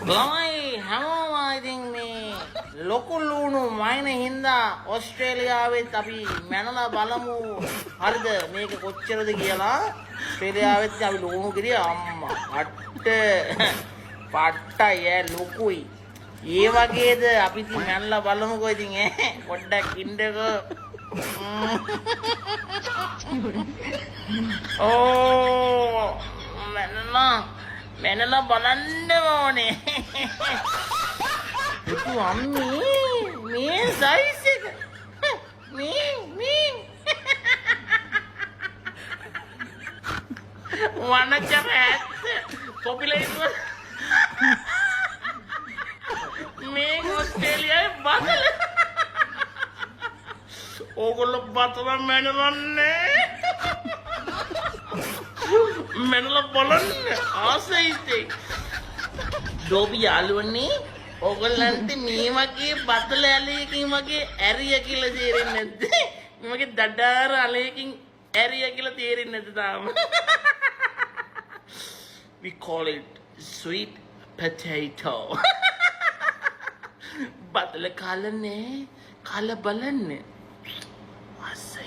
ළමයි හැමෝම ඉතින් මේ ලොකු ලුණු මයින හින්දා ඕස්ට්‍රේලියාවෙත් අපි මැනලා බලමු හරිද මේක කොච්චරද කියලා ඕස්ට්‍රේලියාවෙත් අපි ලුණු කිරිය අම්මා පට්ටයි ඈ ලොකුයි ඒ වගේද අපි ඉතින් මැනලා බලමුකෝ ඉතින් ඈ පොඩ්ඩක් ඉන්නකෝ ඕ මැනලා බලන්න ඕනේ පුතු අම්මේ මේ සයිස් එක මේ වනචර ඇත්ත පොපියුලේෂන් මේ ඕස්ට්‍රේලියාවේ බතල ඕගොල්ලෝ බතල මැනවන්නේ මැනලා බලන්න ආසයිතේ ඩෝබි යාළුවනේ ඕගොල්ලන්ට මේ වගේ බතල ඇලයකින් වගේ ඇරිය කියලා තේරෙන්නේ නැද්ද මේ වගේ දඩාර ඇලයකින් ඇරිය කියලා තේරෙන්නේ නැද්ද තාම we call it sweet potato බතල කාලනේ කාලා බලන්න ආසයි